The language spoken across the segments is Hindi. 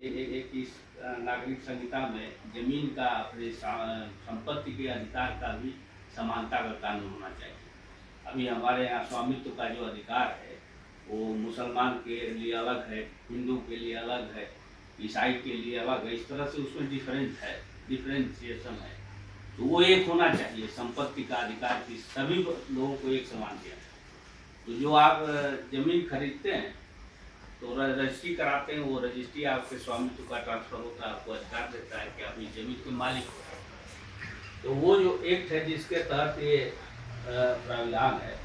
एक इस नागरिक संहिता में जमीन का अपने संपत्ति के अधिकार का भी समानता का कानून होना चाहिए। अभी हमारे यहाँ स्वामित्व का जो अधिकार है वो मुसलमान के लिए अलग है, हिंदू के लिए अलग है, ईसाई के लिए अलग है। इस तरह से उसमें डिफरेंशिएशन है। तो वो एक होना चाहिए, संपत्ति का अधिकार की सभी लोगों को एक समान दिया जाए। तो जो आप जमीन खरीदते हैं तो रजिस्ट्री कराते हैं, वो रजिस्ट्री आपके स्वामित्व का ट्रांसफर होता है, आपको अधिकार देता है कि आप इस जमीन के मालिक हो। तो वो जो एक्ट है जिसके तहत ये प्रावधान है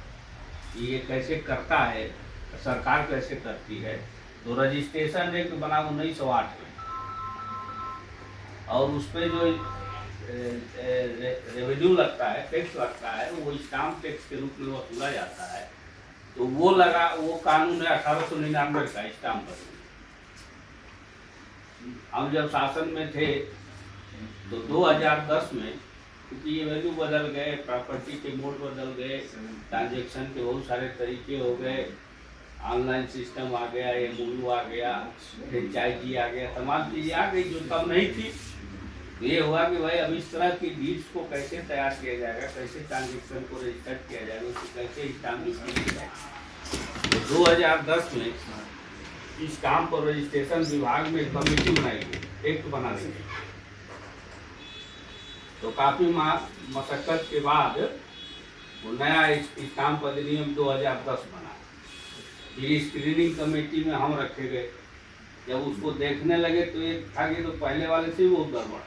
कि ये कैसे करता है, सरकार कैसे करती है, तो रजिस्ट्रेशन एक्ट बना 1908 में, और उस पर जो रेवेन्यू लगता है, टैक्स लगता है, वो स्टाम्प टैक्स के रूप में वसूला जाता है। तो वो कानून है 1899 का स्टाम्प। हम जब शासन में थे तो 2010 में, क्योंकि ये वैल्यू बदल गए, प्रॉपर्टी के मोड बदल गए, ट्रांजेक्शन के बहुत सारे तरीके हो गए, ऑनलाइन सिस्टम आ गया, MOU आ गया, फ्रेंचाइजी आ गया, तमाम चीज़ें आ गई जो तब नहीं थी। तो ये हुआ कि भाई अब इस तरह की डीड्स को कैसे तैयार किया जाएगा, कैसे ट्रांजेक्शन को रजिस्टर किया जाएगा, उसको कैसे स्टाम्पिंग किया जाएगा। तो 2010 में स्टाम्प और रजिस्ट्रेशन विभाग में कमेटी बनाई गई, एक्ट बना दी गई। तो काफ़ी मशक्कत के बाद वो नया स्टाम्प अधिनियम 2010 बना। फिर स्क्रीनिंग कमेटी में हम रखे गए। जब उसको देखने लगे तो ये था कि तो पहले वाले से भी बहुत गड़बड़,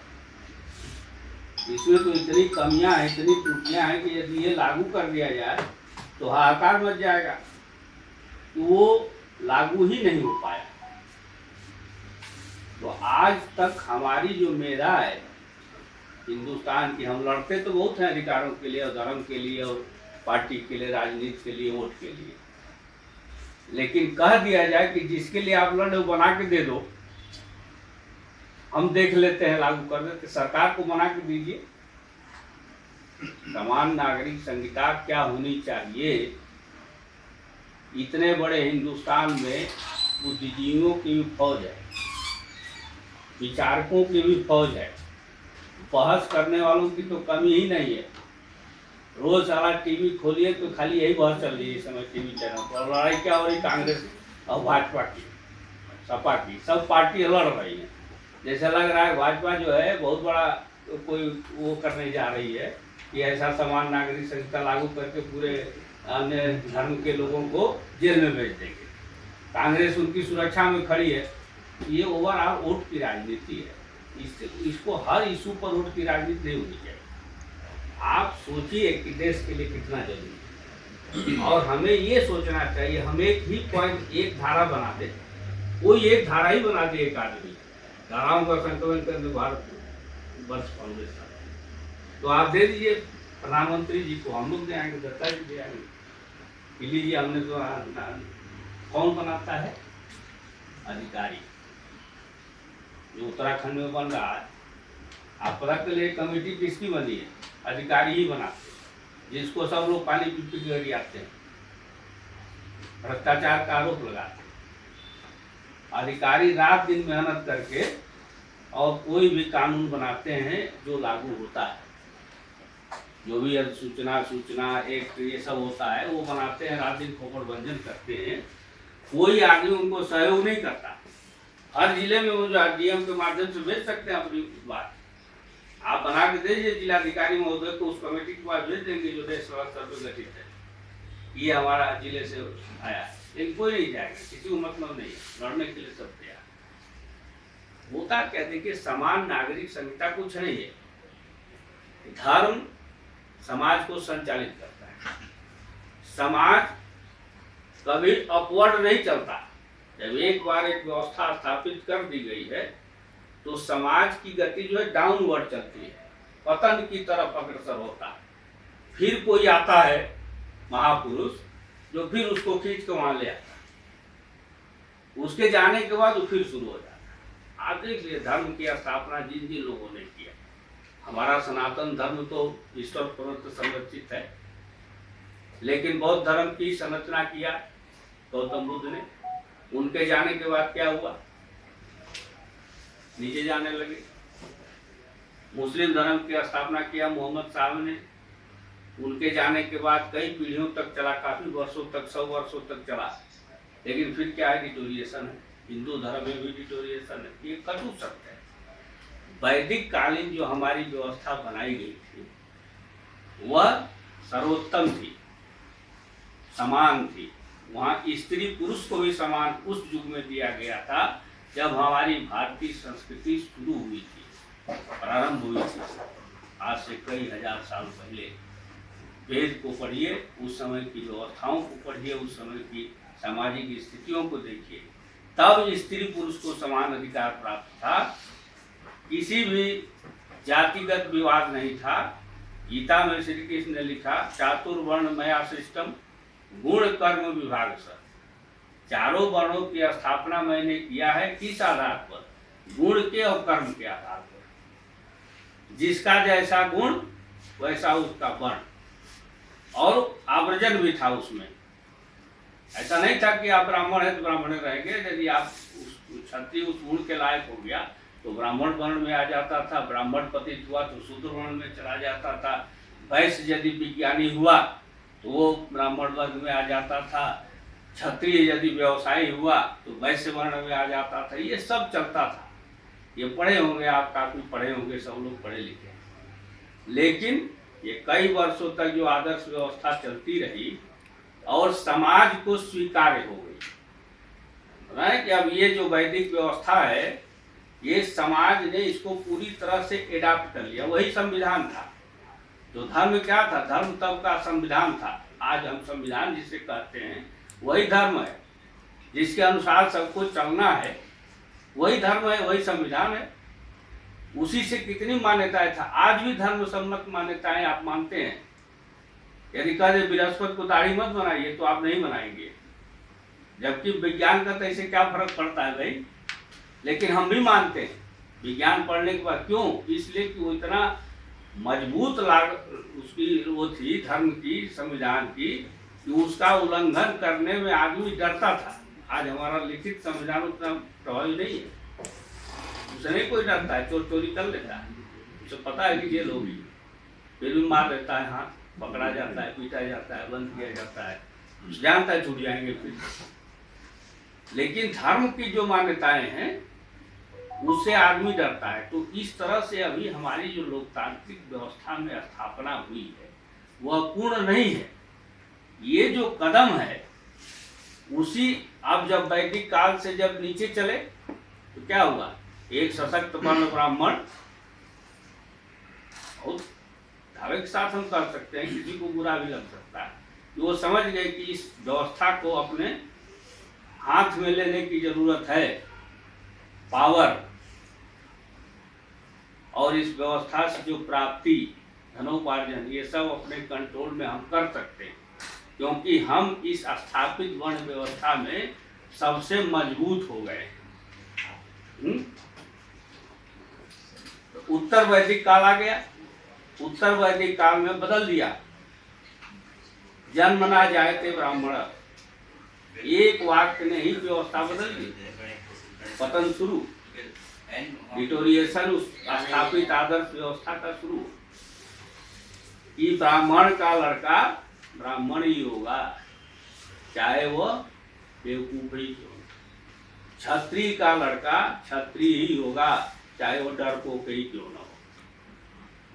इसमें तो इतनी कमियां हैं, इतनी त्रुटियां हैं कि यदि ये लागू कर दिया जाए तो हाहाकार मच जाएगा। तो वो लागू ही नहीं हो पाया। तो आज तक हमारी जो मेधा है हिंदुस्तान की, हम लड़ते तो बहुत हैं अधिकारों के लिए और धर्म के लिए और पार्टी के लिए, राजनीति के लिए, वोट के लिए, लेकिन कह दिया जाए कि जिसके लिए आप लड़े वो बना के दे दो, हम देख लेते हैं, लागू कर देते। सरकार को बना के दीजिए। समान नागरिक संहिता क्या होनी चाहिए? इतने बड़े हिंदुस्तान में बुद्धिजीवियों की भी फौज है, विचारकों की भी फौज है, बहस करने वालों की तो कमी ही नहीं है। रोज सारा टीवी खोलिए तो खाली यही बहस चल रही है इस समय टीवी चैनल पर। लड़ाई क्या हो रही? कांग्रेस और भाजपा की, सपा की, सब पार्टी लड़ रही है। जैसे लग रहा है भाजपा जो है बहुत बड़ा कोई वो करने जा रही है कि ऐसा समान नागरिक संहिता लागू करके पूरे अन्य धर्म के लोगों को जेल में भेज देंगे। कांग्रेस उनकी सुरक्षा में खड़ी है। ये ओवरऑल वोट की राजनीति है। इसको हर इशू पर वोट की राजनीति नहीं होनी चाहिए। आप सोचिए कि देश के लिए कितना जरूरी है, और हमें ये सोचना चाहिए, हम एक ही पॉइंट, एक धारा बना दे, कोई एक धारा ही बना दे, एक आदमी धाराओं का संकलन करके भारत वर्ष कांग्रेस। तो आप दे दीजिए प्रधानमंत्री जी को, हम लोग दे आएंगे, दत्ता जी दे आएंगे, लीजिए। हमने तो कौन बनाता है? अधिकारी। जो उत्तराखंड में बन रहा है, आप पता के लिए कमेटी किसकी बनी है? अधिकारी ही बनाते, जिसको सब लोग पानी पी पी कर आते हैं, भ्रष्टाचार का आरोप लगाते हैं। अधिकारी रात दिन मेहनत करके और कोई भी कानून बनाते हैं जो लागू होता है। जो भी सूचना एक्ट ये सब होता है वो बनाते हैं, रात दिन खोपड़ भंजन करते हैं। कोई आदमी उनको सहयोग नहीं करता। हर जिले में वो जो डीएम के माध्यम से भेज सकते हैं अपनी बात, आप बना के दे दीजिए जिलाधिकारी महोदय को, उस कमेटी के पास भेज देंगे जो देश स्तर पर गठित है, ये हमारा जिले से आया है। लेकिन कोई नहीं जाएगा, किसी को मतलब नहीं है, लड़ने के लिए सब तैयार। होता क्या? देखिए, समान नागरिक संहिता कुछ नहीं है। धर्म समाज को संचालित करता है। समाज कभी अपवर्ड नहीं चलता। जब एक बार एक व्यवस्था स्थापित कर दी गई है तो समाज की गति जो है डाउनवर्ड चलती है, पतन की तरफ अग्रसर होता है। फिर कोई आता है महापुरुष जो फिर उसको खींच के वहां ले आता है। उसके जाने के बाद वो फिर शुरू हो जाता है। आप देख लीजिए, धर्म की स्थापना जिन जिन लोगों ने किया, हमारा सनातन धर्म तो ईश्वर प्रदत्त संरक्षित है, लेकिन बौद्ध धर्म की संरचना किया गौतम बुद्ध ने। उनके जाने के बाद क्या हुआ? नीचे जाने लगे। मुस्लिम धर्म की स्थापना किया मोहम्मद साहब ने। उनके जाने के बाद कई पीढ़ियों तक चला, काफी वर्षों तक, 100 वर्षों तक चला। लेकिन फिर क्या है, डिटोरिएशन है। हिंदू धर्म में भी डिटोरिएशन है। ये कटु सत्य है। वैदिक कालीन जो हमारी व्यवस्था बनाई गई थी वह सर्वोत्तम थी, समान थी। वहाँ स्त्री पुरुष को भी समान उस युग में दिया गया था जब हमारी भारतीय संस्कृति शुरू हुई थी, प्रारंभ हुई थी। आज से कई हजार साल पहले वेद को पढ़िए, उस समय की व्यवस्थाओं को पढ़िए, उस समय की सामाजिक स्थितियों को देखिए, तब स्त्री पुरुष को समान अधिकार प्राप्त था। किसी भी जातिगत विवाद नहीं था। गीता में श्री कृष्ण ने लिखा, चातुर्वर्ण मया सृष्टम गुण कर्म विभाग से। चारों वर्णों की स्थापना मैंने किया है। किस आधार पर? गुण के और कर्म के आधार पर। जिसका जैसा गुण वैसा उसका वर्ण, और आवर्जन भी था उसमें। ऐसा नहीं था कि आप ब्राह्मण है तो ब्राह्मण रहेंगे। यदि आप क्षत्रिय उस गुण के लायक हो गया तो ब्राह्मण वर्ण में आ जाता था। ब्राह्मण पतित हुआ तो शूद्र वर्ण में चला जाता था। वैश्य यदि विज्ञानी हुआ तो वो ब्राह्मण वर्ग में आ जाता था। क्षत्रिय यदि व्यवसायी हुआ तो वैश्य वर्ण में आ जाता था। ये सब चलता था। ये पढ़े होंगे, आप काफी पढ़े होंगे, सब लोग पढ़े लिखे हैं। लेकिन ये कई वर्षों तक जो आदर्श व्यवस्था चलती रही और समाज को स्वीकार्य हो गई कि अब ये जो वैदिक व्यवस्था है, ये समाज ने इसको पूरी तरह से एडाप्ट कर लिया। वही संविधान था। तो धर्म क्या था? धर्म तब का संविधान था। आज हम संविधान जिसे कहते हैं वही धर्म है, जिसके अनुसार सबको चलना है। वही धर्म है, वही संविधान है। उसी से कितनी मान्यताएं था। आज भी धर्म सम्मत मान्यताएं आप मानते हैं। यदि कहे बृहस्पति को दाढ़ी मत बनाइए तो आप नहीं बनाएंगे, जबकि विज्ञान का तो ऐसे क्या फर्क पड़ता है भाई। लेकिन हम भी मानते हैं विज्ञान पढ़ने के बाद। क्यों? इसलिए कि वो इतना मजबूत उसकी वो थी धर्म की, संविधान की, कि उसका उल्लंघन करने में आदमी डरता था। आज हमारा लिखित संविधान उतना प्रभावी नहीं है। उसे नहीं कोई डरता है। चोर चोरी कर लेता है, उसे पता है कि जेल होगी, फिर भी मार लेता है, हाथ पकड़ा जाता है, पीटा जाता है, बंद किया जाता है, जानता है छूट जाएंगे फिर। लेकिन धर्म की जो मान्यताएं हैं उससे आदमी डरता है। तो इस तरह से अभी हमारी जो लोकतांत्रिक व्यवस्था में स्थापना हुई है वह पूर्ण नहीं है। ये जो कदम है उसी, अब जब वैदिक काल से जब नीचे चले तो क्या हुआ? एक सशक्त वर्ण ब्राह्मण, और दावे के साथ हम कर सकते हैं, किसी को बुरा भी लग सकता है, कि वो समझ गए कि इस व्यवस्था को अपने हाथ में लेने की जरूरत है, पावर, और इस व्यवस्था से जो प्राप्ति, धनोपार्जन, ये सब अपने कंट्रोल में हम कर सकते हैं, क्योंकि हम इस स्थापित वर्ण व्यवस्था में सबसे मजबूत हो गए। तो उत्तर वैदिक काल आ गया। उत्तर वैदिक काल में बदल दिया। जन्म ना जायते ब्राह्मण, एक वाक्य ने ही व्यवस्था बदल दी। पतन शुरू, डिटोरिएशन स्थापित आदर्श व्यवस्था का शुरू। कि ब्राह्मण का लड़का ब्राह्मण ही होगा, चाहे वो बेवकूफ ही हो। क्षत्रिय का लड़का क्षत्रिय ही होगा, चाहे वो डरपोक ही क्यों ना हो।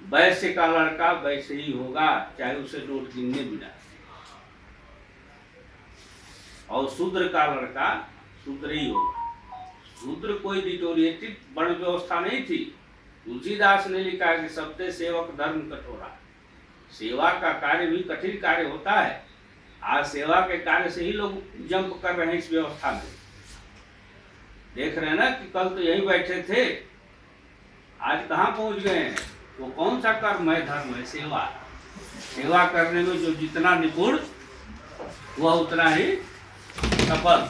वैश्य का लड़का वैश्य ही होगा, चाहे उसे नोट गिनने बिना। और शूद्र का लड़का शूद्र ही होगा। शूद्र कोई डिटोरिएटेड वर्ण व्यवस्था नहीं थी। तुलसीदास ने लिखा कि सबसे सेवक धर्म कठोरा। सेवा का कार्य भी कठिन कार्य होता है। आज सेवा के कार्य से ही लोग जंप कर रहे हैं इस व्यवस्था में। देख रहे हैं ना कि कल तो यहीं बैठे थे, आज कहाँ पहुंच गए हैं। वो कौन सा कर्म है? धर्म है, सेवा। सेवा करने में जो जितना निपुण वह उतना ही सफल।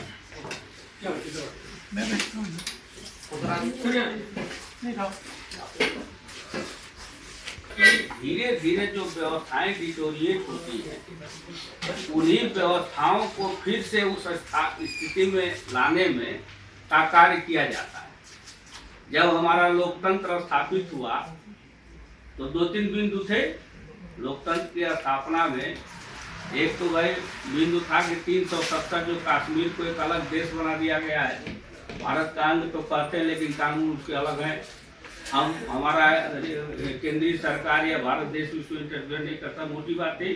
धीरे धीरे जो व्यवस्थाएं डिटोरिएट होती है, उन्हीं व्यवस्थाओं को फिर से उस स्थिति में लाने में का कार्य किया जाता है। जब हमारा लोकतंत्र स्थापित हुआ तो 2-3 बिंदु थे लोकतंत्र की स्थापना में। एक तो भाई बिंदु था कि 370 जो कश्मीर को एक अलग देश बना दिया गया है। भारत का अंग तो कहते हैं लेकिन कानून उसके अलग है। हमारा केंद्रीय सरकार या भारत देश उसको इंटरफेयर नहीं करता, मोटी बात है।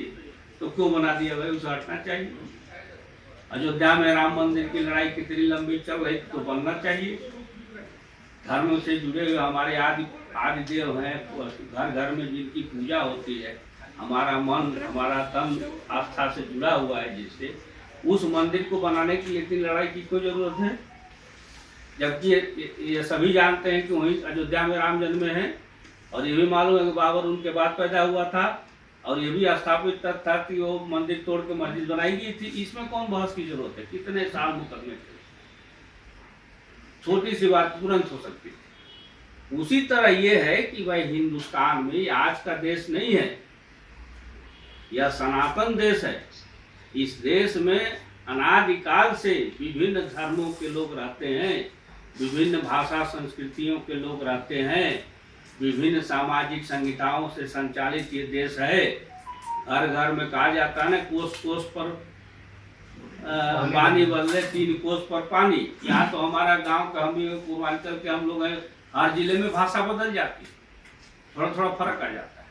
तो क्यों बना दिया भाई, उसे हटना चाहिए। अयोध्या में राम मंदिर की लड़ाई कितनी लंबी चल रही तो बनना चाहिए। धर्म से जुड़े हुए हमारे आदि देव हैं, घर घर में जिनकी पूजा होती है, हमारा मन हमारा तन आस्था से जुड़ा हुआ है, जिससे उस मंदिर को बनाने के लिए इतनी लड़ाई की कोई जरूरत है। जबकि ये सभी जानते हैं कि वहीं अयोध्या में राम जन्मे हैं, और ये भी मालूम है कि बाबर उनके बाद पैदा हुआ था, और ये भी स्थापित था कि वो मंदिर तोड़ के मस्जिद बनाई गई थी। इसमें कौन बहस की जरूरत है, कितने साल मुकदमे थे, छोटी सी बात तुरंत हो सकती है। उसी तरह ये है कि भाई हिंदुस्तान में आज का देश नहीं है, यह सनातन देश है। इस देश में अनादिकाल से विभिन्न धर्मों के लोग रहते हैं, विभिन्न भाषा संस्कृतियों के लोग रहते हैं, विभिन्न सामाजिक संहिताओं से संचालित ये देश है। घर घर में कहा जाता है ना, कोस कोस पर पानी बदले 3 कोस पर पानी। यहाँ तो हमारा गांव का, हम पूर्वांचल के हम लोग हैं, हर जिले में भाषा बदल जाती है, थोड़ा थोड़ा फर्क आ जाता है।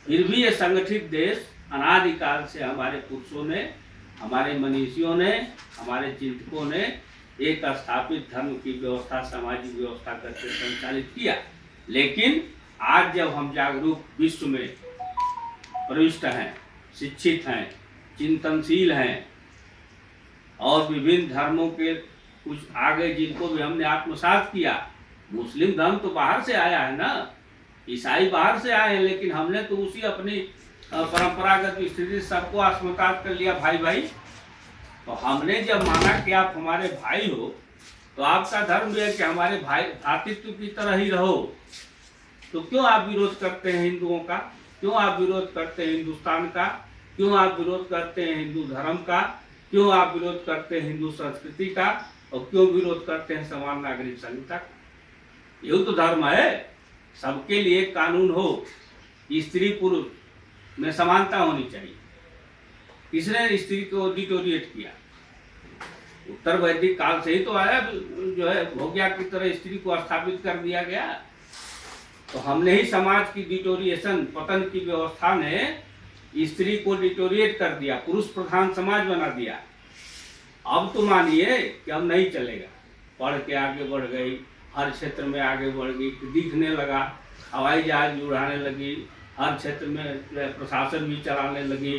फिर भी ये संगठित देश अनादिकाल से हमारे पुरुषों ने, हमारे मनीषियों ने, हमारे चिंतकों ने एक स्थापित धर्म की व्यवस्था, सामाजिक व्यवस्था करके संचालित किया। लेकिन आज जब हम जागरूक विश्व में प्रविष्ट हैं, शिक्षित हैं, चिंतनशील हैं, और विभिन्न धर्मों के कुछ आगे जिनको भी हमने आत्मसात किया। मुस्लिम धर्म तो बाहर से आया है ना, ईसाई बाहर से आए हैं, लेकिन हमने तो उसी अपनी परंपरागत स्थिति सबको आत्मसात कर लिया, भाई भाई। तो हमने जब माना कि आप हमारे भाई हो, तो आपका धर्म भी है कि हमारे भाई भातृत्व की तरह ही रहो। तो क्यों आप विरोध करते हैं हिंदुओं का, क्यों आप विरोध करते हैं हिंदुस्तान का, क्यों आप विरोध करते हैं हिंदू धर्म का, क्यों आप विरोध करते हैं हिंदू संस्कृति का, और क्यों विरोध करते हैं समान नागरिक संहिता का? यही तो धर्म है। सबके लिए कानून हो, स्त्री पुरुष में समानता होनी चाहिए। किसने स्त्री को डिटोरिएट किया? उत्तर वैदिक काल से ही तो आया, जो है भोग्या की तरह स्त्री को स्थापित कर दिया गया। तो हमने ही समाज की डिटोरिएशन, पतन की व्यवस्था ने स्त्री को डिटोरिएट कर दिया, पुरुष प्रधान समाज बना दिया। अब तो मानिए कि अब नहीं चलेगा, पढ़ के आगे बढ़ गई, हर क्षेत्र में आगे बढ़ गई, दिखने लगा, हवाई जहाज उड़ाने लगी, हर क्षेत्र में प्रशासन भी चलाने लगी,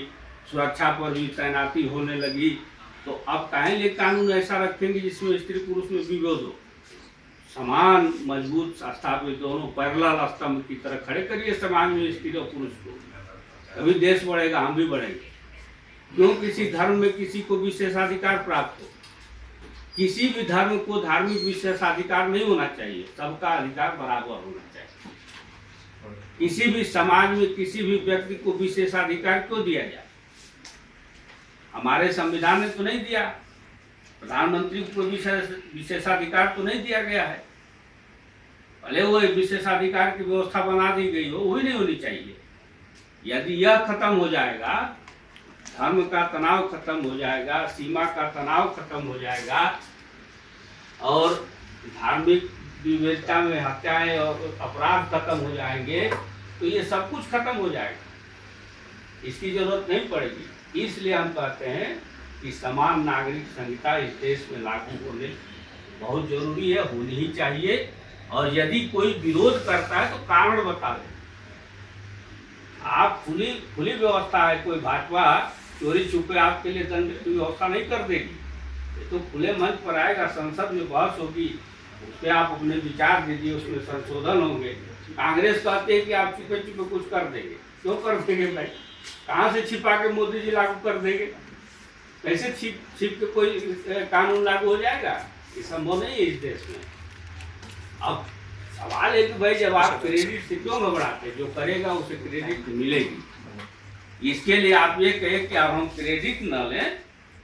सुरक्षा पर भी तैनाती होने लगी। तो अब काहे लिए कानून ऐसा रखेंगे जिसमें स्त्री पुरुष में विरोध हो? समान मजबूत स्थापित दोनों पैरेलल स्तंभ की तरह खड़े करिए समाज में स्त्री और पुरुष को, तभी देश बढ़ेगा, हम भी बढ़ेंगे। क्यों किसी धर्म में किसी को विशेषाधिकार प्राप्त हो? किसी भी धर्म को धार्मिक विशेषाधिकार नहीं होना चाहिए, सबका अधिकार बराबर होना चाहिए। किसी भी समाज में किसी भी व्यक्ति को विशेषाधिकार क्यों दिया जाए? हमारे संविधान ने तो नहीं दिया, प्रधानमंत्री को विशेषाधिकार तो नहीं दिया गया है। भले वो विशेषाधिकार की व्यवस्था बना दी गई हो, वही नहीं होनी चाहिए। यदि यह खत्म हो जाएगा, धर्म का तनाव खत्म हो जाएगा, सीमा का तनाव खत्म हो जाएगा, और धार्मिक विविधता में हत्याएं और अपराध खत्म हो जाएंगे, तो ये सब कुछ खत्म हो जाएगा, इसकी जरूरत नहीं पड़ेगी। इसलिए हम कहते हैं कि समान नागरिक संहिता इस देश में लागू होने बहुत जरूरी है, होनी ही चाहिए। और यदि कोई विरोध करता है तो कारण बता दे। आप खुली व्यवस्था है, कोई भाजपा चोरी छुपे आपके लिए दंड की व्यवस्था नहीं कर देगी। ये तो खुले मंच पर आएगा, संसद में बहस होगी, उस पर आप अपने विचार दीजिए, उसमें संशोधन होंगे। कांग्रेस कहते हैं कि आप छुपे छुपे कुछ कर देंगे, क्यों कर देंगे भाई? कहाँ से छिपा के मोदी जी लागू कर देंगे? कैसे छिप के कोई कानून लागू हो जाएगा? ये संभव नहीं है इस देश में। अब सवाल है कि भाई जब आप क्रेडिट से क्यों घबराते? जो करेगा उसे क्रेडिट मिलेगी। इसके लिए आप ये कहें कि अब हम क्रेडिट न लें,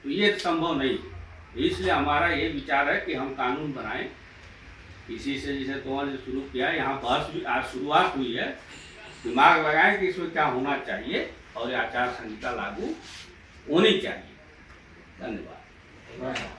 तो ये संभव नहीं। इसलिए हमारा ये विचार है कि हम कानून बनाएं इसी से जैसे तुमने शुरू किया, यहाँ बहस भी आज शुरुआत हुई है, दिमाग लगाएं कि इसमें क्या होना चाहिए और आचार संहिता लागू होनी चाहिए। धन्यवाद।